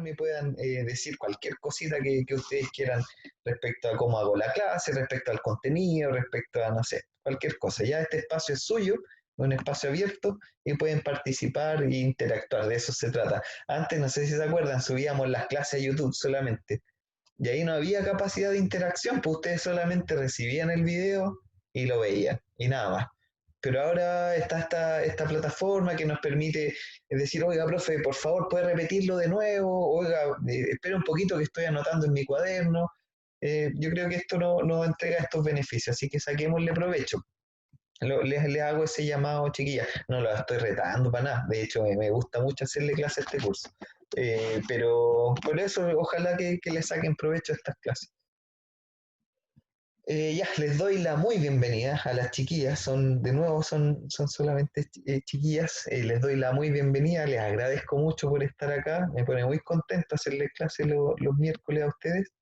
me puedan decir cualquier cosita que ustedes quieran respecto a cómo hago la clase, respecto al contenido, respecto a, no sé, cualquier cosa. Ya este espacio es suyo, un espacio abierto y pueden participar e interactuar, de eso se trata. Antes, no sé si se acuerdan, subíamos las clases a YouTube solamente y ahí no había capacidad de interacción, pues ustedes solamente recibían el video y lo veían y nada más. Pero ahora está esta plataforma que nos permite decir, oiga, profe, por favor, puede repetirlo de nuevo, oiga, espera un poquito que estoy anotando en mi cuaderno. Yo creo que esto nos entrega estos beneficios, así que saquémosle provecho. Les hago ese llamado, chiquilla. No lo estoy retando para nada. De hecho, me gusta mucho hacerle clase a este curso. Pero por eso, ojalá que le saquen provecho a estas clases. Ya, les doy la muy bienvenida a las chiquillas. De nuevo, son solamente chiquillas. Les doy la muy bienvenida. Les agradezco mucho por estar acá. Me pone muy contento hacerles clase los miércoles a ustedes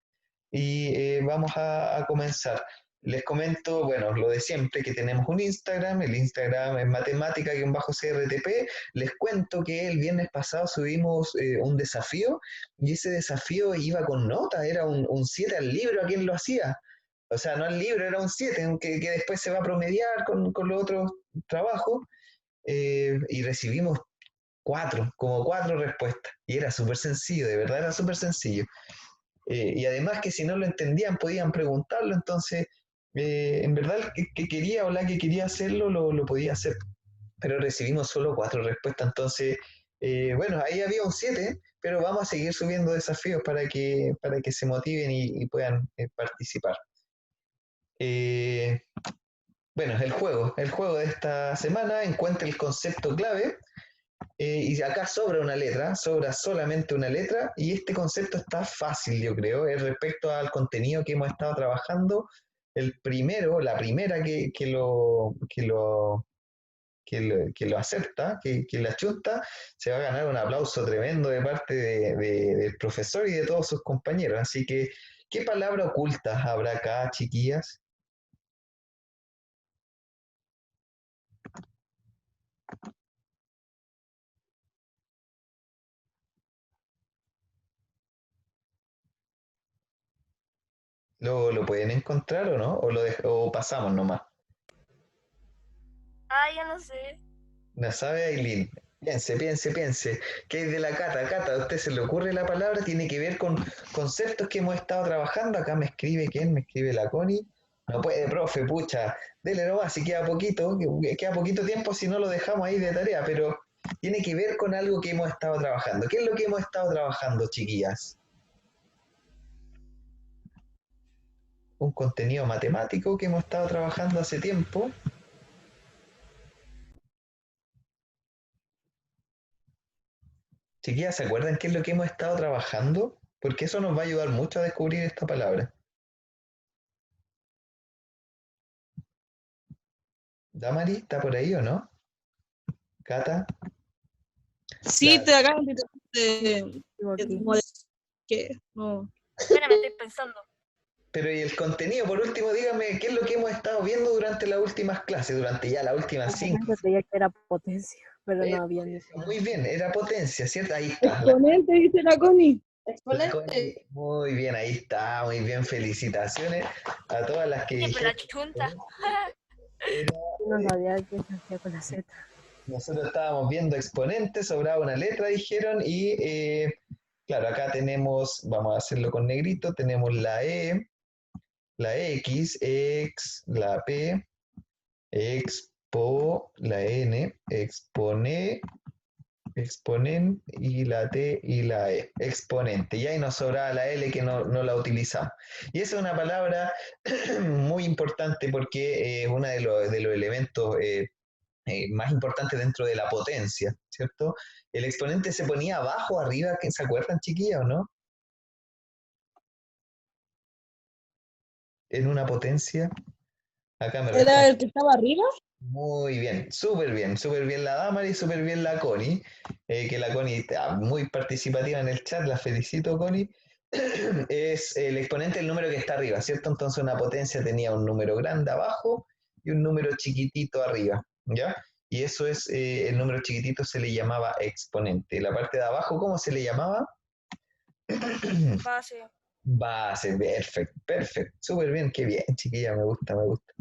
y vamos a comenzar. Les comento, bueno, lo de siempre, que tenemos un Instagram, el Instagram es matemática-crtp. Les cuento que el viernes pasado subimos un desafío y ese desafío iba con nota, era un 7 al libro a quien lo hacía. O sea, no al libro, era un 7 que después se va a promediar con los otros trabajos y recibimos como cuatro respuestas. Y era súper sencillo, de verdad era súper sencillo. Y además que si no lo entendían podían preguntarlo, entonces en verdad que quería o la que quería hacerlo lo podía hacer, pero recibimos solo cuatro respuestas, entonces bueno, ahí había un 7, pero vamos a seguir subiendo desafíos para que se motiven y puedan participar. Eh, bueno, el juego de esta semana encuentra el concepto clave. Y acá sobra solamente una letra, y este concepto está fácil, yo creo, es respecto al contenido que hemos estado trabajando. La primera que lo acepta, que la chunta, se va a ganar un aplauso tremendo de parte del profesor y de todos sus compañeros. Así que, ¿qué palabra oculta habrá acá, chiquillas? ¿Lo pueden encontrar o no? ¿O pasamos nomás? Ya no sé. ¿La sabe, Aileen? Piense. ¿Qué es de la Cata? Cata, ¿a usted se le ocurre la palabra? Tiene que ver con conceptos que hemos estado trabajando. Acá me escribe quién, me escribe la Connie. No puede, profe, pucha. Dele nomás, si queda poquito, queda poquito tiempo si no lo dejamos ahí de tarea, pero tiene que ver con algo que hemos estado trabajando. ¿Qué es lo que hemos estado trabajando, chiquillas? Un contenido matemático que hemos estado trabajando hace tiempo. Chiquillas, ¿se acuerdan qué es lo que hemos estado trabajando? Porque eso nos va a ayudar mucho a descubrir esta palabra. ¿Damari está por ahí o no? ¿Cata? Sí, te acabo de Aquí. que no. Espérame, estoy pensando. Pero y el contenido, por último, dígame, ¿qué es lo que hemos estado viendo durante las últimas clases, durante ya las últimas 5? Creía que era potencia, pero no había ni. Muy bien, era potencia, ¿cierto? Ahí está. Exponente, dice la Connie. Exponente. Muy bien, ahí está, muy bien. Felicitaciones a todas las que Pues la dijeron. chunta. No sabía que se hacía con la Z. Nosotros estábamos viendo exponentes, sobraba una letra, dijeron, y claro, acá tenemos, vamos a hacerlo con negrito, tenemos la E, la X, la P, expo, la N, expone, exponen y la T y la E, exponente. Y ahí nos sobraba la L que no la utilizamos. Y esa es una palabra muy importante porque es uno de los elementos más importantes dentro de la potencia, ¿cierto? El exponente se ponía abajo, arriba, ¿se acuerdan, chiquillas, o no? En una potencia. Acá me ¿Era responde. el que estaba arriba? Muy bien, súper bien la Damari y súper bien la Connie, que la Connie está muy participativa en el chat, la felicito, Connie. Es el exponente del número que está arriba, ¿cierto? Entonces una potencia tenía un número grande abajo y un número chiquitito arriba, ¿ya? Y eso es, el número chiquitito se le llamaba exponente. La parte de abajo, ¿cómo se le llamaba? Base. Base, perfecto, perfecto, súper bien, qué bien, chiquilla, me gusta, me gusta.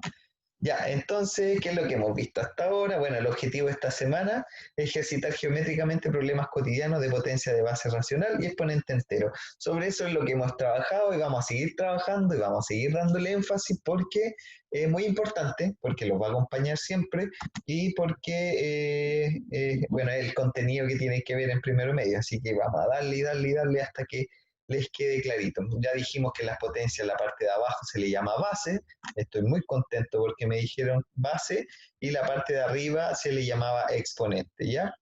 Ya, entonces, ¿qué es lo que hemos visto hasta ahora? Bueno, el objetivo de esta semana es ejercitar geométricamente problemas cotidianos de potencia de base racional y exponente entero. Sobre eso es lo que hemos trabajado y vamos a seguir trabajando y vamos a seguir dándole énfasis porque es muy importante, porque los va a acompañar siempre y porque, bueno, es el contenido que tienen que ver en primero medio. Así que vamos a darle y darle y darle hasta que les quede clarito. Ya dijimos que las potencias, la parte de abajo se le llama base. Estoy muy contento porque me dijeron base y la parte de arriba se le llamaba exponente, ¿ya?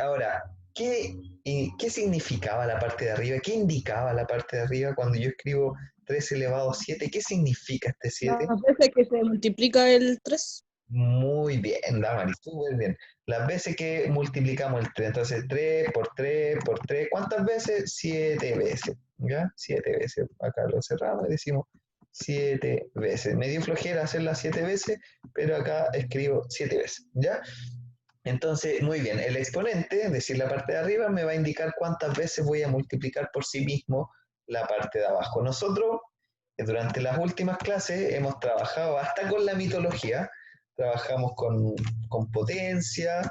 Ahora, ¿qué significaba la parte de arriba? ¿Qué indicaba la parte de arriba cuando yo escribo 3 elevado a 7? ¿Qué significa este 7? Las veces que se multiplica el 3. Muy bien, Damaris, súper bien. Las veces que multiplicamos el 3, entonces 3 por 3 por 3, ¿cuántas veces? 7 veces, ¿ya? 7 veces. Acá lo cerramos y decimos 7 veces. Me dio flojera hacerla 7 veces, pero acá escribo 7 veces, ¿ya? Entonces, muy bien, el exponente, es decir, la parte de arriba, me va a indicar cuántas veces voy a multiplicar por sí mismo la parte de abajo. Nosotros, durante las últimas clases, hemos trabajado hasta con la mitología, trabajamos con potencia,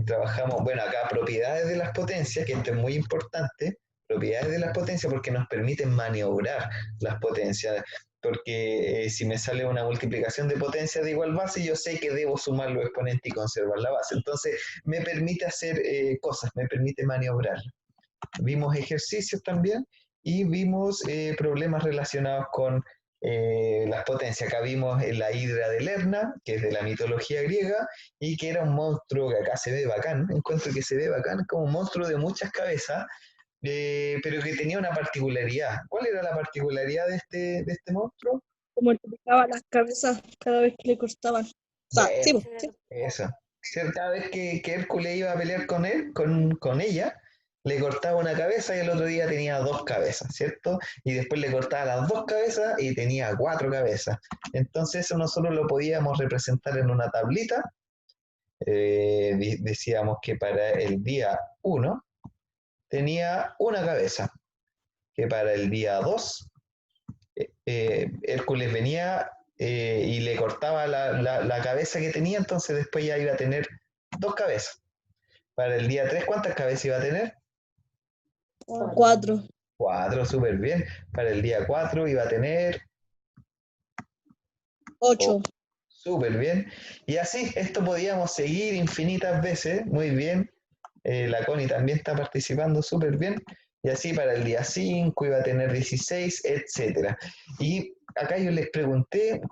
trabajamos, bueno, acá propiedades de las potencias, que esto es muy importante, propiedades de las potencias porque nos permiten maniobrar las potencias porque si me sale una multiplicación de potencia de igual base, yo sé que debo sumar los exponentes y conservar la base. Entonces, me permite hacer cosas, me permite maniobrar. Vimos ejercicios también y vimos problemas relacionados con las potencias. Acá vimos la hidra de Lerna, que es de la mitología griega, y que era un monstruo que acá se ve bacán, encuentro que se ve bacán, como un monstruo de muchas cabezas, pero que tenía una particularidad. ¿Cuál era la particularidad de este monstruo? Multiplicaba las cabezas cada vez que le cortaban. O sea, sí, Bueno, pues, sí. Cierto. eso. Cada vez que Hércules iba a pelear con él, con ella, le cortaba una cabeza y el otro día tenía dos cabezas, ¿cierto? Y después le cortaba las dos cabezas y tenía cuatro cabezas. Entonces eso nosotros lo podíamos representar en una tablita. Decíamos que para el día 1 tenía una cabeza, que para el día 2 Hércules venía y le cortaba la cabeza que tenía, entonces después ya iba a tener dos cabezas. Para el día 3, ¿cuántas cabezas iba a tener? 4. Cuatro, súper bien. Para el día 4 iba a tener 8. súper bien. Y así, esto podíamos seguir infinitas veces, muy bien. La Connie también está participando súper bien. Y así para el día 5 iba a tener 16, etcétera. Y acá yo les pregunté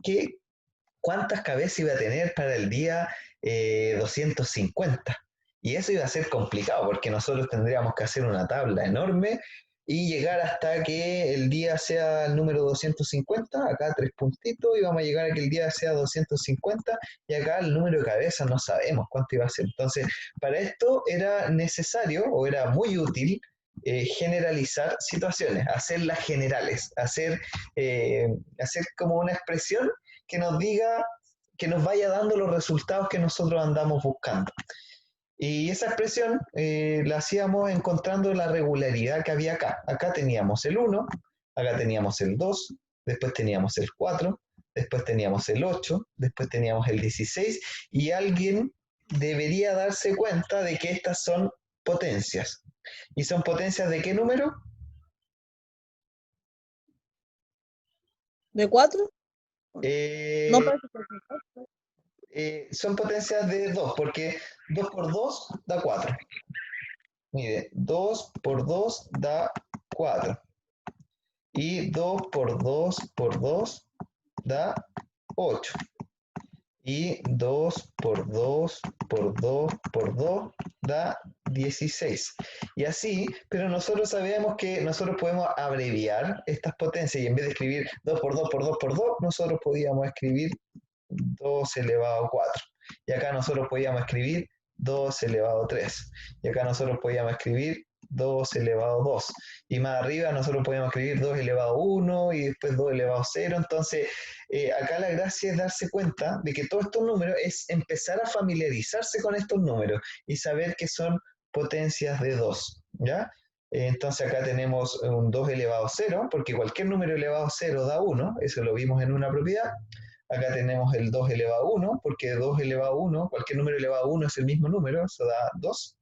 cuántas cabezas iba a tener para el día 250. Y eso iba a ser complicado porque nosotros tendríamos que hacer una tabla enorme y llegar hasta que el día sea el número 250, acá tres puntitos, y vamos a llegar a que el día sea 250, y acá el número de cabezas no sabemos cuánto iba a ser. Entonces, para esto era necesario o era muy útil generalizar situaciones, hacerlas generales, hacer como una expresión que nos diga, que nos vaya dando los resultados que nosotros andamos buscando. Y esa expresión la hacíamos encontrando la regularidad que había acá. Acá teníamos el 1, acá teníamos el 2, después teníamos el 4, después teníamos el 8, después teníamos el 16, y alguien debería darse cuenta de que estas son potencias. ¿Y son potencias de qué número? ¿De 4? No Eh, parece que son potencias de 2, porque 2 por 2 da 4. Mire, 2 por 2 da 4. Y 2 por 2 por 2 da 8. Y 2 por 2 por 2 por 2 da 16. Y así, pero nosotros sabemos que nosotros podemos abreviar estas potencias y en vez de escribir 2 por 2 por 2 por 2, nosotros podíamos escribir 2 elevado a 4. Y acá nosotros podíamos escribir 2 elevado a 3. Y acá nosotros podíamos escribir 2 elevado a 2. Y más arriba nosotros podíamos escribir 2 elevado a 1 y después 2 elevado a 0. Entonces, acá la gracia es darse cuenta de que todos estos números es empezar a familiarizarse con estos números y saber que son potencias de 2. ¿Ya? Entonces acá tenemos un 2 elevado a 0, porque cualquier número elevado a 0 da 1, eso lo vimos en una propiedad. Acá tenemos el 2 elevado a 1, porque 2 elevado a 1, cualquier número elevado a 1 es el mismo número, eso da 2.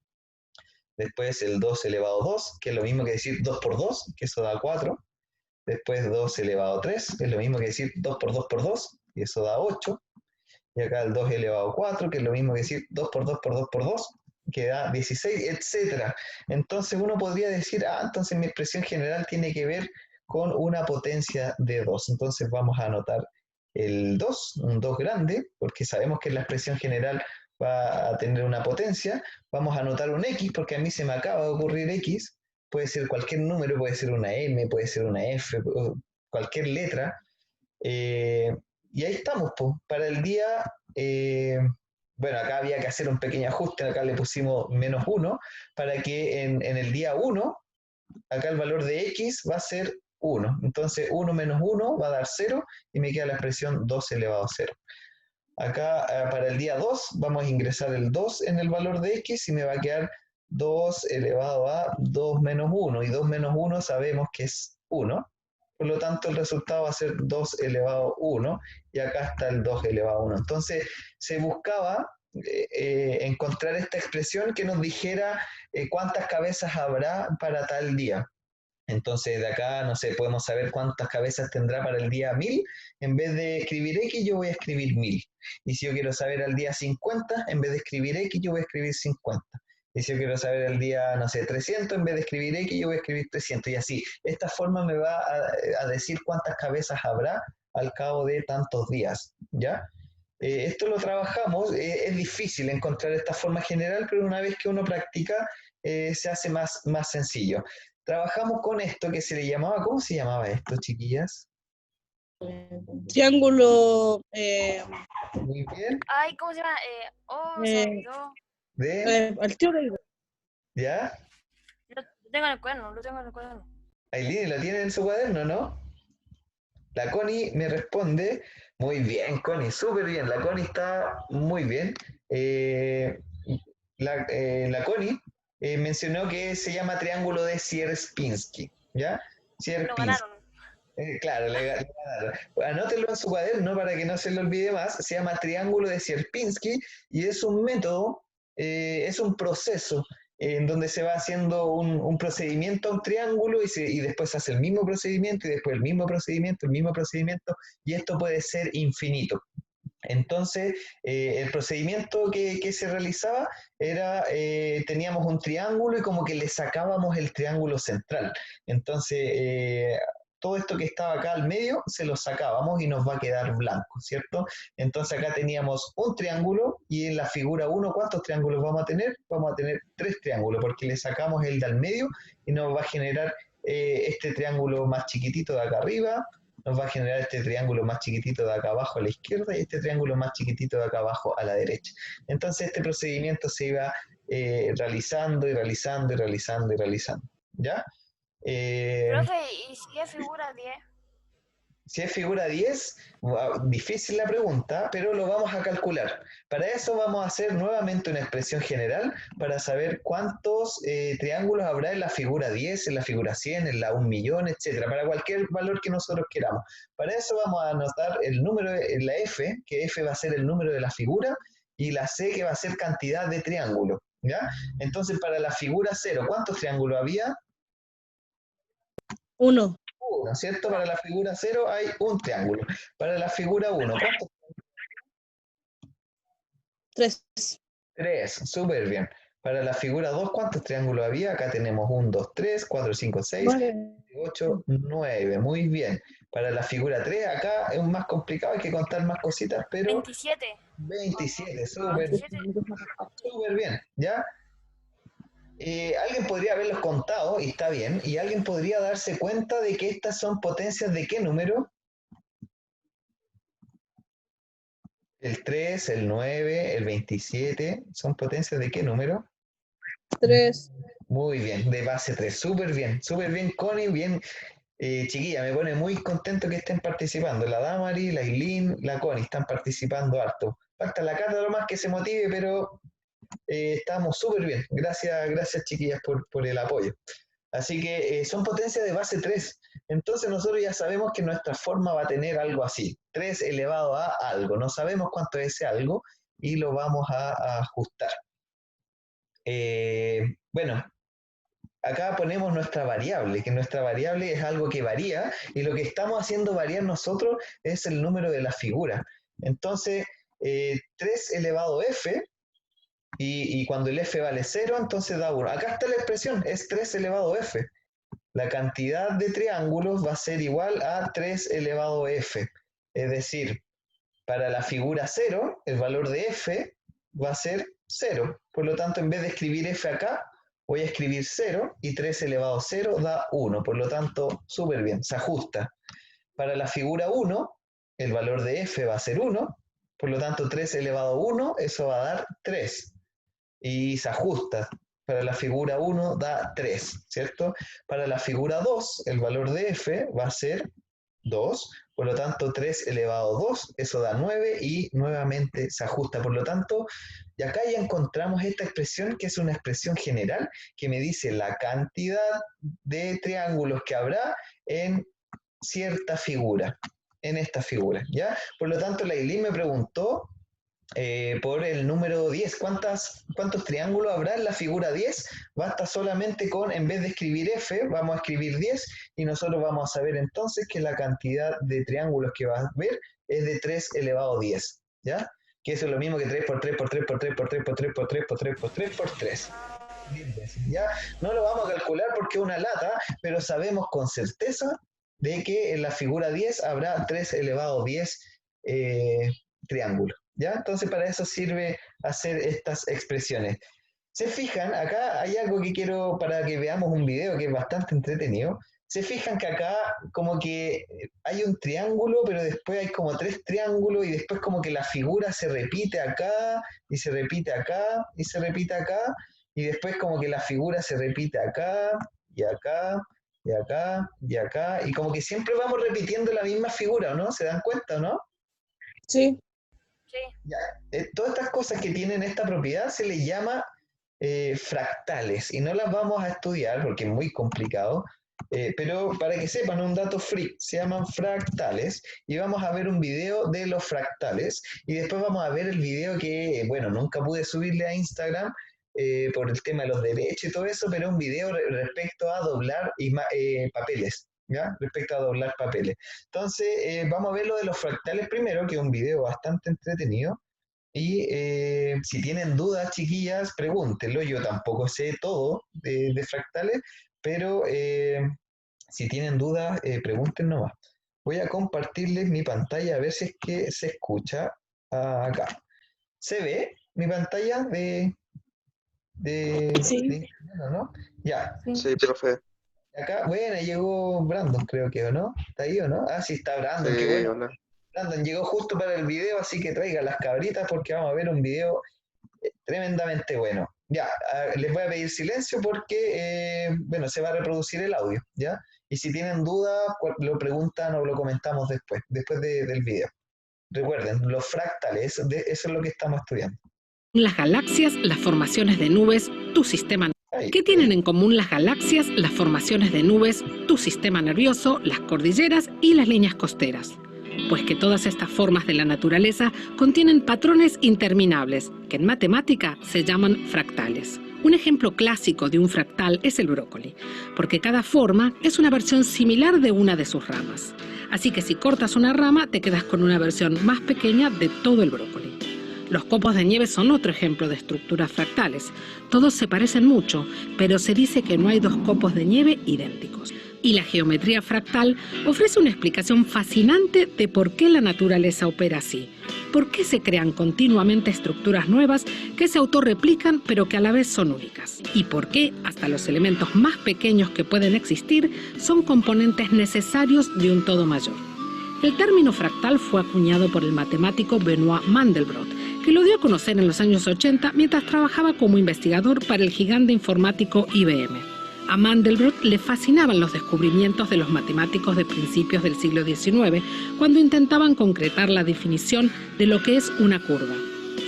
Después el 2 elevado a 2, que es lo mismo que decir 2 por 2, que eso da 4. Después 2 elevado a 3, que es lo mismo que decir 2 por 2 por 2, y eso da 8. Y acá el 2 elevado a 4, que es lo mismo que decir 2 por 2 por 2 por 2, que da 16, etc. Entonces uno podría decir, entonces mi expresión general tiene que ver con una potencia de 2. Entonces vamos a anotar el 2, un 2 grande, porque sabemos que la expresión general va a tener una potencia. Vamos a anotar un X, porque a mí se me acaba de ocurrir X. Puede ser cualquier número, puede ser una M, puede ser una F, cualquier letra. Y ahí estamos, pues. Para el día, bueno, acá había que hacer un pequeño ajuste, acá le pusimos -1, para que en el día 1, acá el valor de X va a ser 1. Entonces 1 menos 1 va a dar 0 y me queda la expresión 2 elevado a 0. Acá para el día 2 vamos a ingresar el 2 en el valor de X y me va a quedar 2 elevado a 2 menos 1. Y 2 menos 1 sabemos que es 1. Por lo tanto, el resultado va a ser 2 elevado a 1, y acá está el 2 elevado a 1. Entonces, se buscaba encontrar esta expresión que nos dijera cuántas cabezas habrá para tal día. Entonces, de acá, no sé, podemos saber cuántas cabezas tendrá para el día 1000. En vez de escribir X, yo voy a escribir 1000. Y si yo quiero saber al día 50, en vez de escribir X, yo voy a escribir 50. Y si yo quiero saber el día, no sé, 300, en vez de escribir X, yo voy a escribir 300. Y así, esta forma me va a decir cuántas cabezas habrá al cabo de tantos días, ¿ya? Esto lo trabajamos, es difícil encontrar esta forma general, pero una vez que uno practica, se hace más sencillo. Trabajamos con esto que se le llamaba, ¿cómo se llamaba esto, chiquillas? Triángulo. Muy bien. Ay, ¿cómo se llama? Se me olvidó. Al tío le digo. ¿Ya? Lo tengo en el cuaderno, lo tengo en el cuaderno. Aileen, ¿la tiene en su cuaderno, no? La Connie me responde, muy bien, Connie, súper bien. La Connie está muy bien. La Connie mencionó que se llama triángulo de Sierpinski, ¿ya? Lo Sierpinski. ganaron. Claro, le ganaron. Anótelo en su cuaderno para que no se le olvide más. Se llama triángulo de Sierpinski y es un método, es un proceso en donde se va haciendo un procedimiento a un triángulo y después se hace el mismo procedimiento y después el mismo procedimiento, y esto puede ser infinito. Entonces, el procedimiento que se realizaba era, teníamos un triángulo y como que le sacábamos el triángulo central. Entonces, todo esto que estaba acá al medio se lo sacábamos y nos va a quedar blanco, ¿cierto? Entonces acá teníamos un triángulo y en la figura 1, ¿cuántos triángulos vamos a tener? Vamos a tener 3 triángulos porque le sacamos el de al medio y nos va a generar este triángulo más chiquitito de acá arriba, nos va a generar este triángulo más chiquitito de acá abajo a la izquierda y este triángulo más chiquitito de acá abajo a la derecha. Entonces este procedimiento se iba realizando, ¿ya? Profe, ¿y si es figura 10? Si es figura 10, difícil la pregunta, pero lo vamos a calcular. Para eso vamos a hacer nuevamente una expresión general para saber cuántos triángulos habrá en la figura 10, en la figura 100, en la 1.000.000, etc. Para cualquier valor que nosotros queramos. Para eso vamos a anotar el número, la f, que f va a ser el número de la figura, y la c, que va a ser cantidad de triángulos, ¿ya? Entonces, para la figura 0, ¿cuántos triángulos había? 1. ¿No es cierto? Para la figura 0 hay un triángulo. Para la figura 1, ¿cuántos? 3. 3, súper bien. Para la figura 2, ¿cuántos triángulos había? Acá tenemos 1, 2, 3, 4, 5, 6, 8, 9. Muy bien. Para la figura 3, acá es más complicado, hay que contar más cositas, pero 27. 27, súper 27. bien, ¿ya? Alguien podría haberlos contado, y está bien, y alguien podría darse cuenta de que estas son potencias de qué número. El 3, el 9, el 27, ¿son potencias de qué número? 3. Muy bien, de base 3, súper bien, Connie, bien, chiquilla, me pone muy contento que estén participando. La Damari, la Eileen, la Connie están participando harto. Falta la Cata lo más que se motive, pero estamos súper bien. Gracias chiquillas por el apoyo. Así que son potencias de base 3. Entonces nosotros ya sabemos que nuestra forma va a tener algo así, 3 elevado a algo. No sabemos cuánto es ese algo y lo vamos a ajustar. Bueno, acá ponemos nuestra variable, que nuestra variable es algo que varía, y lo que estamos haciendo variar nosotros es el número de la figura. Entonces, 3 elevado a f, y cuando el f vale 0, entonces da 1. Acá está la expresión, es 3 elevado a f. La cantidad de triángulos va a ser igual a 3 elevado a f. Es decir, para la figura 0, el valor de f va a ser 0. Por lo tanto, en vez de escribir f acá, voy a escribir 0, y 3 elevado a 0 da 1. Por lo tanto, súper bien, se ajusta. Para la figura 1, el valor de f va a ser 1. Por lo tanto, 3 elevado a 1, eso va a dar 3. Y se ajusta. Para la figura 1 da 3, ¿cierto? Para la figura 2, el valor de f va a ser 2. Por lo tanto, 3 elevado a 2, eso da 9, y nuevamente se ajusta. Por lo tanto, y acá ya encontramos esta expresión, que es una expresión general, que me dice la cantidad de triángulos que habrá en cierta figura, en esta figura, ¿ya? Por lo tanto, la Eileen me preguntó por el número 10, ¿cuántos triángulos habrá en la figura 10? Basta solamente con, en vez de escribir f, vamos a escribir 10, y nosotros vamos a saber entonces que la cantidad de triángulos que va a ver es de 3 elevado a 10, ¿ya? Que eso es lo mismo que 3 por 3 por 3 por 3 por 3 por 3 por 3 por 3 por 3 por 3. 10 veces, ¿ya? No lo vamos a calcular porque es una lata, pero sabemos con certeza de que en la figura 10 habrá 3 elevado a 10 triángulos, ¿ya? Entonces para eso sirve hacer estas expresiones. Se fijan, acá hay algo que quiero, para que veamos un video que es bastante entretenido. Se fijan que acá como que hay un triángulo, pero después hay como 3 triángulos, y después como que la figura se repite acá, y se repite acá, y se repite acá, y después como que la figura se repite acá, y acá, y acá, y acá, y como que siempre vamos repitiendo la misma figura, ¿no? ¿Se dan cuenta, no? Sí. Sí. Ya, todas estas cosas que tienen esta propiedad se les llama fractales, y no las vamos a estudiar porque es muy complicado, pero para que sepan un dato freak, se llaman fractales, y vamos a ver un video de los fractales, y después vamos a ver el video que, bueno, nunca pude subirle a Instagram por el tema de los derechos y todo eso, pero es un video respecto a doblar papeles, ¿ya? Respecto a doblar papeles. Entonces, vamos a ver lo de los fractales primero, que es un video bastante entretenido. Y si tienen dudas, chiquillas, pregúntenlo. Yo tampoco sé todo de fractales, pero si tienen dudas, pregunten nomás. Voy a compartirles mi pantalla a ver si es que se escucha acá. ¿Se ve mi pantalla Sí. ¿no? Ya. Sí, profe. Acá, bueno, llegó Brandon, creo que, ¿o no? ¿Está ahí o no? Ah, sí, está Brandon, Sí, qué bueno. hola. Brandon llegó justo para el video, así que traiga las cabritas porque vamos a ver un video tremendamente bueno. Ya, les voy a pedir silencio porque, bueno, se va a reproducir el audio, ¿ya? Y si tienen dudas, lo preguntan o lo comentamos después del video. Recuerden, los fractales, eso es lo que estamos estudiando. Las galaxias, las formaciones de nubes, tu sistema. Ahí, ¿Qué tienen en común las galaxias, las formaciones de nubes, tu sistema nervioso, las cordilleras y las líneas costeras? Pues que todas estas formas de la naturaleza contienen patrones interminables, que en matemática se llaman fractales. Un ejemplo clásico de un fractal es el brócoli, porque cada forma es una versión similar de una de sus ramas. Así que si cortas una rama, te quedas con una versión más pequeña de todo el brócoli. Los copos de nieve son otro ejemplo de estructuras fractales. Todos se parecen mucho, pero se dice que no hay dos copos de nieve idénticos. Y la geometría fractal ofrece una explicación fascinante de por qué la naturaleza opera así. ¿Por qué se crean continuamente estructuras nuevas que se autorreplican pero que a la vez son únicas? ¿Y por qué hasta los elementos más pequeños que pueden existir son componentes necesarios de un todo mayor? El término fractal fue acuñado por el matemático Benoit Mandelbrot, que lo dio a conocer en los años 80 mientras trabajaba como investigador para el gigante informático IBM. A Mandelbrot le fascinaban los descubrimientos de los matemáticos de principios del siglo XIX, cuando intentaban concretar la definición de lo que es una curva.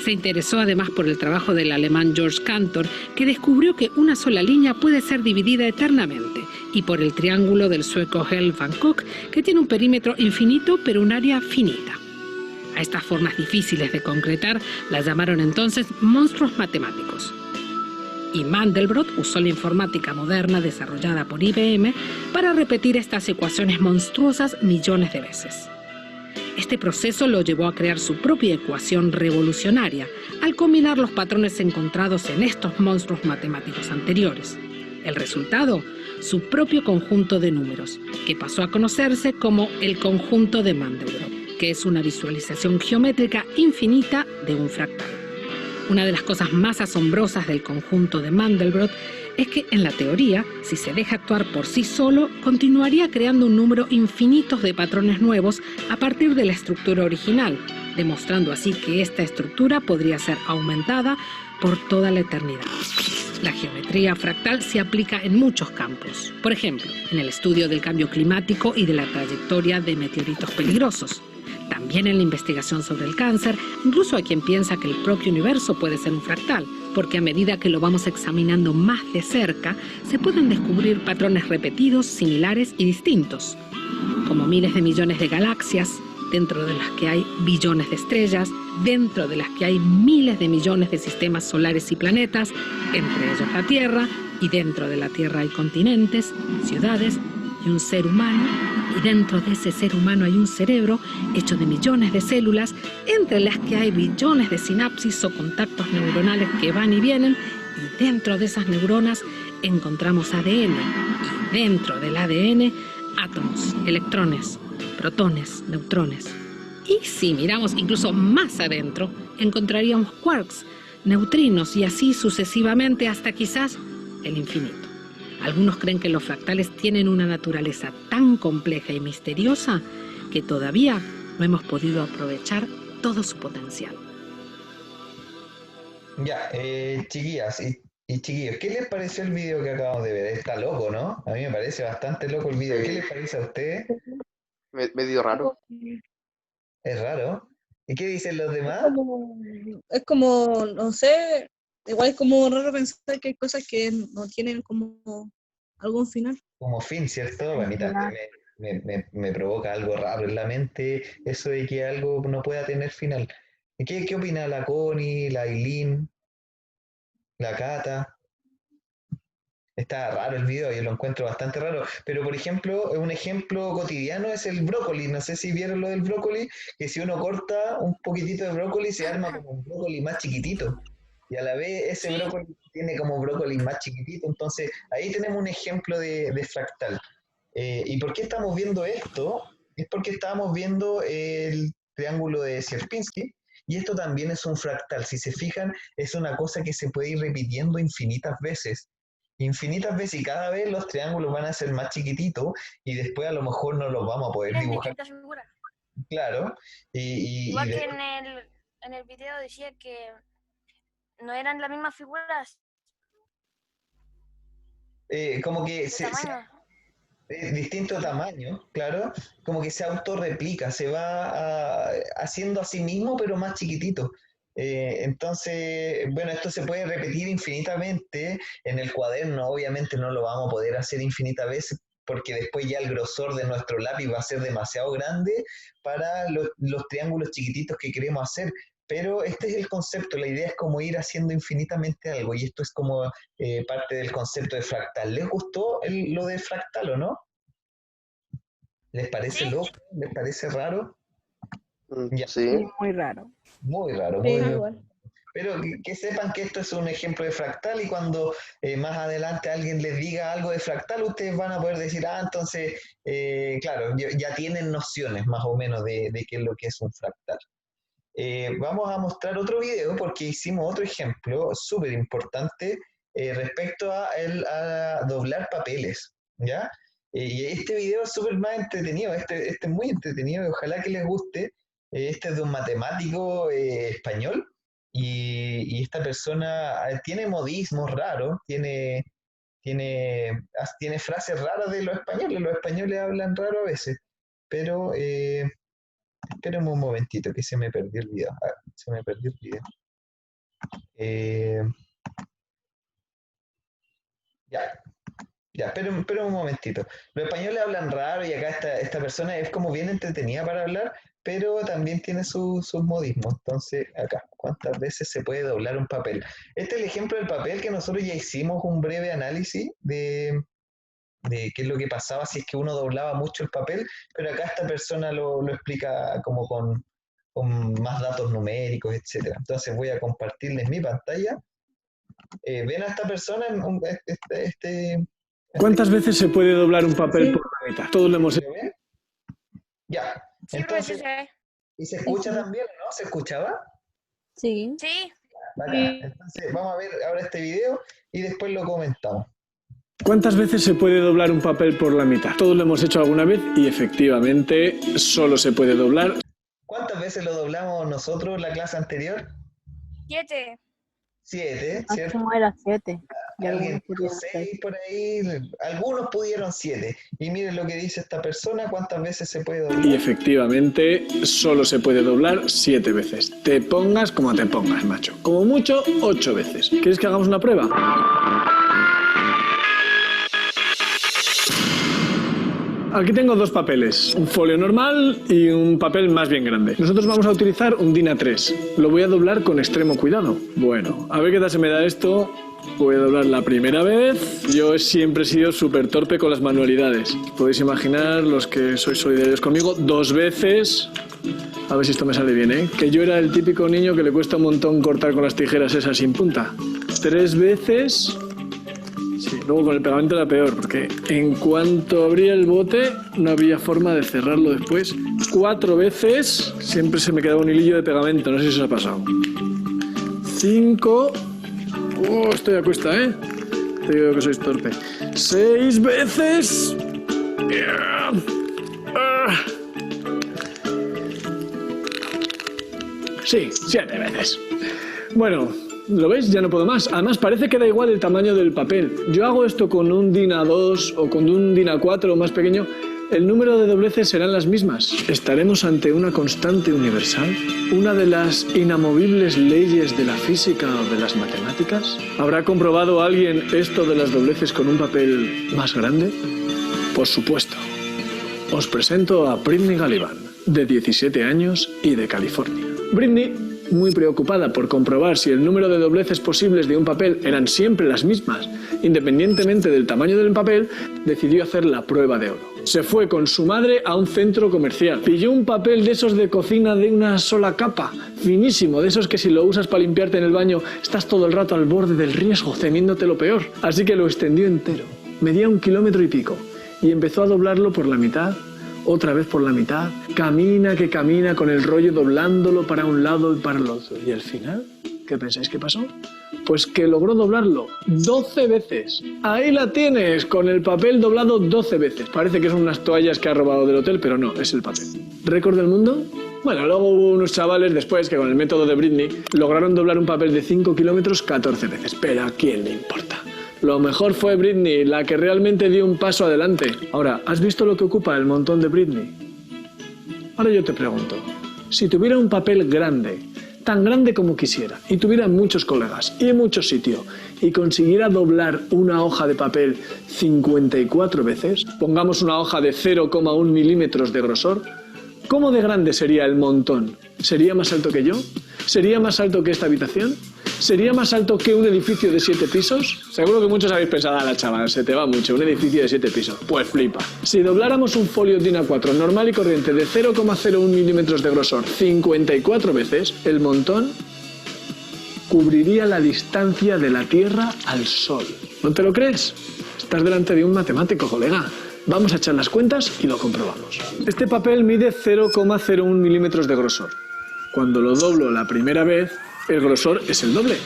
Se interesó además por el trabajo del alemán George Cantor, que descubrió que una sola línea puede ser dividida eternamente, y por el triángulo del sueco Helge van Cooke, que tiene un perímetro infinito pero un área finita. A estas formas difíciles de concretar las llamaron entonces monstruos matemáticos. Y Mandelbrot usó la informática moderna desarrollada por IBM para repetir estas ecuaciones monstruosas millones de veces. Este proceso lo llevó a crear su propia ecuación revolucionaria, al combinar los patrones encontrados en estos monstruos matemáticos anteriores. El resultado, su propio conjunto de números, que pasó a conocerse como el conjunto de Mandelbrot, que es una visualización geométrica infinita de un fractal. Una de las cosas más asombrosas del conjunto de Mandelbrot es que, en la teoría, si se deja actuar por sí solo, continuaría creando un número infinito de patrones nuevos a partir de la estructura original, demostrando así que esta estructura podría ser aumentada por toda la eternidad. La geometría fractal se aplica en muchos campos. Por ejemplo, en el estudio del cambio climático y de la trayectoria de meteoritos peligrosos. También en la investigación sobre el cáncer, incluso hay quien piensa que el propio universo puede ser un fractal, porque a medida que lo vamos examinando más de cerca, se pueden descubrir patrones repetidos, similares y distintos, como miles de millones de galaxias, dentro de las que hay billones de estrellas, dentro de las que hay miles de millones de sistemas solares y planetas, entre ellos la Tierra, y dentro de la Tierra hay continentes, ciudades y un ser humano, y dentro de ese ser humano hay un cerebro hecho de millones de células, entre las que hay billones de sinapsis o contactos neuronales que van y vienen, y dentro de esas neuronas encontramos ADN, y dentro del ADN átomos, electrones, protones, neutrones. Y si miramos incluso más adentro, encontraríamos quarks, neutrinos y así sucesivamente hasta quizás el infinito. Algunos creen que los fractales tienen una naturaleza tan compleja y misteriosa que todavía no hemos podido aprovechar todo su potencial. Ya, chiquillas y chiquillos, ¿qué les pareció el video que acabamos de ver? Está loco, ¿no? A mí me parece bastante loco el video. ¿Qué les parece a ustedes? Medio raro. Es raro. ¿Y qué dicen los demás? Es como, no sé, igual es como raro pensar que hay cosas que no tienen como algún final. Como fin, ¿cierto? A mí también me provoca algo raro en la mente eso de que algo no pueda tener final. ¿Y qué opina la Connie, la Aileen, la Cata? Está raro el video, yo lo encuentro bastante raro. Pero, por ejemplo, un ejemplo cotidiano es el brócoli. No sé si vieron lo del brócoli, que si uno corta un poquitito de brócoli se arma como un brócoli más chiquitito. Y a la vez ese Sí. brócoli tiene como brócoli más chiquitito. Entonces, ahí tenemos un ejemplo de fractal. ¿Y por qué estamos viendo esto? Es porque estábamos viendo el triángulo de Sierpinski. Y esto también es un fractal. Si se fijan, es una cosa que se puede ir repitiendo infinitas veces. Infinitas veces, y cada vez los triángulos van a ser más chiquititos y después a lo mejor no los vamos a poder Tienen dibujar, distintas figuras. claro. Igual que Después, en el video decía que no eran las mismas figuras como que de tamaño. distinto tamaño, claro, como que se autorreplica, se va haciendo a sí mismo, pero más chiquitito. Entonces, bueno, esto se puede repetir infinitamente. En el cuaderno, obviamente, no lo vamos a poder hacer infinitas veces, porque después ya el grosor de nuestro lápiz va a ser demasiado grande para los triángulos chiquititos que queremos hacer. Pero este es el concepto, la idea es como ir haciendo infinitamente algo, y esto es como parte del concepto de fractal. ¿Les gustó lo de fractal o no? ¿Les parece Sí, loco? ¿Les parece raro? Ya, Sí. Sí, muy raro. muy raro, Sí, muy igual. Pero que sepan que esto es un ejemplo de fractal, y cuando más adelante alguien les diga algo de fractal, ustedes van a poder decir, entonces, claro, ya tienen nociones más o menos de qué es lo que es un fractal. Vamos a mostrar otro video porque hicimos otro ejemplo súper importante respecto a doblar papeles, ¿ya? Y este video es súper más entretenido, este es muy entretenido y ojalá que les guste. Este es de un matemático español, y esta persona tiene modismos raros, tiene frases raras de los españoles hablan raro a veces, pero espérenme un momentito que se me perdió el video. Se me perdió el video. Ya, espera un momentito. Los españoles hablan raro y acá esta persona es como bien entretenida para hablar, pero también tiene sus modismos. Entonces, acá, ¿cuántas veces se puede doblar un papel? Este es el ejemplo del papel que nosotros ya hicimos un breve análisis de qué es lo que pasaba si es que uno doblaba mucho el papel, pero acá esta persona lo explica como con más datos numéricos, etcétera. Entonces voy a compartirles mi pantalla. ¿Ven a esta persona? ¿Cuántas veces se puede doblar un papel por la mitad? Todos lo hemos hecho. ¿Lo ven? Ya. Sí, Entonces, sí. ¿y se escucha también, no? ¿Se escuchaba? Sí. Sí, Bacán. Entonces, vamos a ver ahora este video y después lo comentamos. ¿Cuántas veces se puede doblar un papel por la mitad? Todos lo hemos hecho alguna vez y efectivamente solo se puede doblar. ¿Cuántas veces lo doblamos nosotros la clase anterior? 7. 7, ¿cierto? Máximo era 7. Y Alguien algunos dijo pudieron 6 por ahí, algunos pudieron 7. Y miren lo que dice esta persona, ¿cuántas veces se puede doblar? Y efectivamente solo se puede doblar 7 veces. Te pongas como te pongas, macho. Como mucho, 8 veces. ¿Quieres que hagamos una prueba? Aquí tengo dos papeles, un folio normal y un papel más bien grande. Nosotros vamos a utilizar un DIN A3. Lo voy a doblar con extremo cuidado. Bueno, a ver qué tal se me da esto. Voy a doblar la primera vez. Yo siempre he sido súper torpe con las manualidades. Podéis imaginar, los que sois solidarios conmigo, 2 veces. A ver si esto me sale bien, ¿eh? Que yo era el típico niño que le cuesta un montón cortar con las tijeras esas sin punta. 3 veces. Sí, luego con el pegamento era peor, porque en cuanto abría el bote no había forma de cerrarlo después. 4 veces, siempre se me quedaba un hilillo de pegamento, no sé si os ha pasado. 5, estoy a cuesta, ¿eh? Te digo que sois torpe. 6 veces. Sí, 7 veces. Bueno, ¿lo veis? Ya no puedo más. Además, parece que da igual el tamaño del papel. Yo hago esto con un DIN A2 o con un DIN A4 más pequeño. El número de dobleces serán las mismas. ¿Estaremos ante una constante universal? ¿Una de las inamovibles leyes de la física o de las matemáticas? ¿Habrá comprobado alguien esto de las dobleces con un papel más grande? Por supuesto. Os presento a Britney Gallivan, de 17 años y de California. Britney, muy preocupada por comprobar si el número de dobleces posibles de un papel eran siempre las mismas, independientemente del tamaño del papel, decidió hacer la prueba de oro. Se fue con su madre a un centro comercial. Pilló un papel de esos de cocina de una sola capa, finísimo, de esos que si lo usas para limpiarte en el baño estás todo el rato al borde del riesgo, temiéndote lo peor. Así que lo extendió entero, medía 1,5 kilómetros, y empezó a doblarlo por la mitad, otra vez por la mitad, camina que camina con el rollo doblándolo para un lado y para el otro. ¿Y al final? ¿Qué pensáis que pasó? Pues que logró doblarlo 12 veces. Ahí la tienes, con el papel doblado 12 veces. Parece que son unas toallas que ha robado del hotel, pero no, es el papel. ¿Récord del mundo? Bueno, luego hubo unos chavales después que con el método de Britney lograron doblar un papel de 5 kilómetros 14 veces. Pero ¿a quién le importa? Lo mejor fue Britney, la que realmente dio un paso adelante. Ahora, ¿has visto lo que ocupa el montón de Britney? Ahora yo te pregunto, si tuviera un papel grande, tan grande como quisiera, y tuviera muchos colegas y mucho sitio, y consiguiera doblar una hoja de papel 54 veces, pongamos una hoja de 0,1 milímetros de grosor, ¿cómo de grande sería el montón? ¿Sería más alto que yo? ¿Sería más alto que esta habitación? ¿Sería más alto que un edificio de 7 pisos? Seguro que muchos habéis pensado, la chaval, se te va mucho, un edificio de 7 pisos. Pues flipa. Si dobláramos un folio DIN A4 normal y corriente de 0,01 milímetros de grosor 54 veces, el montón cubriría la distancia de la Tierra al Sol. ¿No te lo crees? Estás delante de un matemático, colega. Vamos a echar las cuentas y lo comprobamos. Este papel mide 0,01 milímetros de grosor. Cuando lo doblo la primera vez, el grosor es el doble,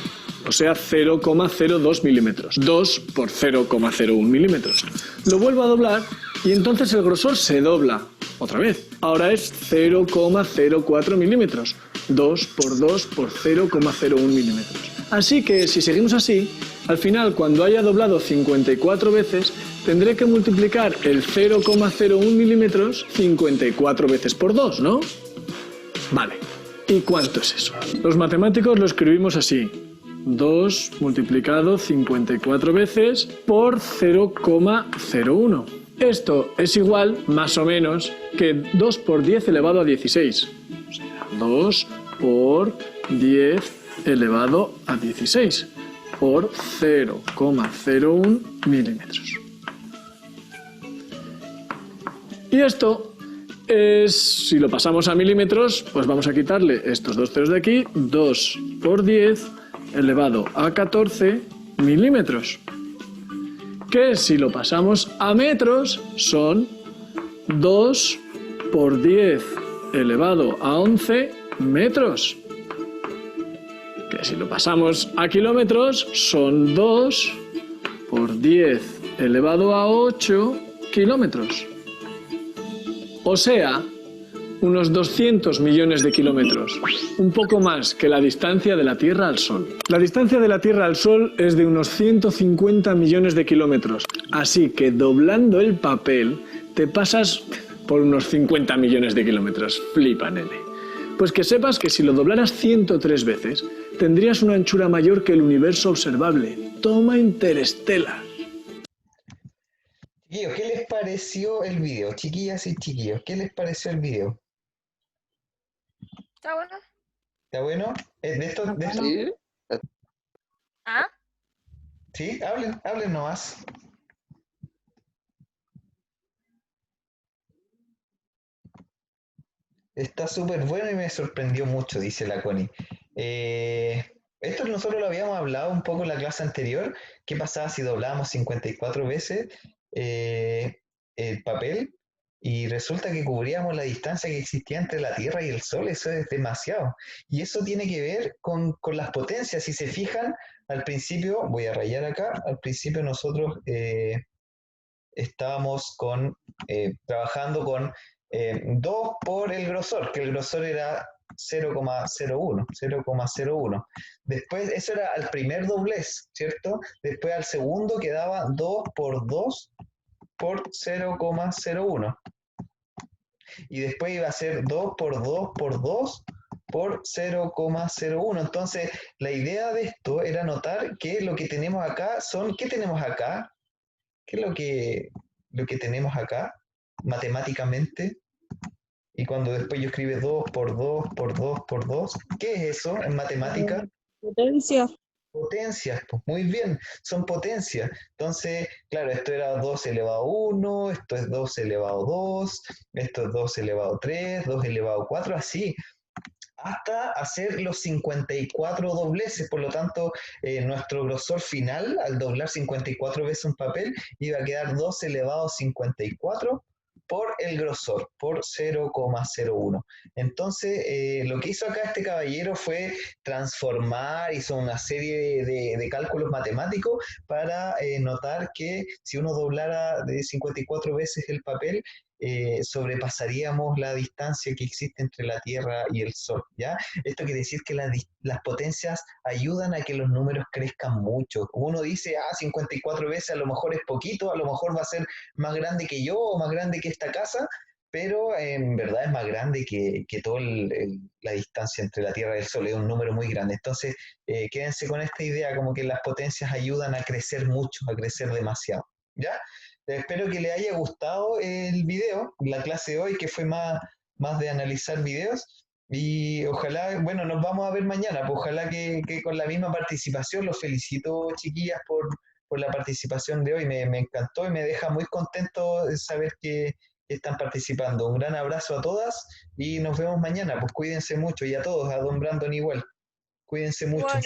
o sea 0,02 milímetros. 2 por 0,01 milímetros. Lo vuelvo a doblar y entonces el grosor se dobla otra vez. Ahora es 0,04 milímetros. 2 por 2 por 0,01 milímetros. Así que si seguimos así, al final cuando haya doblado 54 veces, tendré que multiplicar el 0,01 milímetros 54 veces por 2, ¿no? Vale. ¿Y cuánto es eso? Los matemáticos lo escribimos así. 2 multiplicado 54 veces por 0,01. Esto es igual, más o menos, que 2 por 10 elevado a 16. O sea, 2 por 10 elevado a 16 por 0,01 milímetros. Y esto es, si lo pasamos a milímetros, pues vamos a quitarle estos dos ceros de aquí, 2 por 10 elevado a 14 milímetros. Que si lo pasamos a metros son 2 por 10 elevado a 11 metros. Que si lo pasamos a kilómetros son 2 por 10 elevado a 8 kilómetros. O sea, unos 200 millones de kilómetros, un poco más que la distancia de la Tierra al Sol. La distancia de la Tierra al Sol es de unos 150 millones de kilómetros, así que doblando el papel te pasas por unos 50 millones de kilómetros. Flipa, nene. Pues que sepas que si lo doblaras 103 veces, tendrías una anchura mayor que el universo observable. Toma Interstellar. Chiquillos, ¿qué les pareció el video? Chiquillas y chiquillos, ¿qué les pareció el video? ¿Está bueno? ¿Está bueno? ¿De esto? Sí. ¿Ah? Sí, hablen nomás. Está súper bueno y me sorprendió mucho, dice la Connie. Esto nosotros lo habíamos hablado un poco en la clase anterior. ¿Qué pasaba si doblábamos 54 veces el papel? Y resulta que cubríamos la distancia que existía entre la Tierra y el Sol. Eso es demasiado. Y eso tiene que ver con las potencias. Si se fijan, al principio, voy a rayar acá, al principio nosotros estábamos trabajando con 2 por el grosor, que el grosor era 0,01. Después, eso era al primer doblez, ¿cierto? Después al segundo quedaba 2 por 2 por 0,01. Y después iba a ser 2 por 2 por 2 por 0,01. Entonces, la idea de esto era notar que lo que tenemos acá ¿qué tenemos acá? ¿Qué es lo que tenemos acá matemáticamente? Y cuando después yo escribe 2 por 2 por 2 por 2, ¿qué es eso en matemática? Potencia. Potencias, pues muy bien, son potencias. Entonces, claro, esto era 2 elevado a 1, esto es 2 elevado a 2, esto es 2 elevado a 3, 2 elevado a 4, así, hasta hacer los 54 dobleces. Por lo tanto, nuestro grosor final, al doblar 54 veces un papel, iba a quedar 2 elevado a 54 por el grosor, por 0,01. Entonces, lo que hizo acá este caballero fue transformar, hizo una serie de cálculos matemáticos para notar que si uno doblara de 54 veces el papel, sobrepasaríamos la distancia que existe entre la Tierra y el Sol, ¿ya? Esto quiere decir que las potencias ayudan a que los números crezcan mucho. Uno dice, 54 veces a lo mejor es poquito, a lo mejor va a ser más grande que yo o más grande que esta casa, pero en verdad es más grande que toda la distancia entre la Tierra y el Sol, es un número muy grande. Entonces, quédense con esta idea, como que las potencias ayudan a crecer mucho, a crecer demasiado, ¿ya? Espero que les haya gustado el video, la clase de hoy, que fue más de analizar videos. Y ojalá, bueno, nos vamos a ver mañana, pues ojalá que con la misma participación. Los felicito, chiquillas, por la participación de hoy. Me encantó y me deja muy contento saber que están participando. Un gran abrazo a todas y nos vemos mañana. Pues cuídense mucho, y a todos, a don Brandon igual. Cuídense mucho. Igual.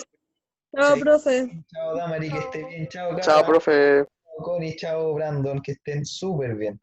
Chao, Sí. profe. Chao, Damari, que esté bien. Chao, Chao, Cata. profe. Chao, Connie. Chao, Brandon, que estén súper bien.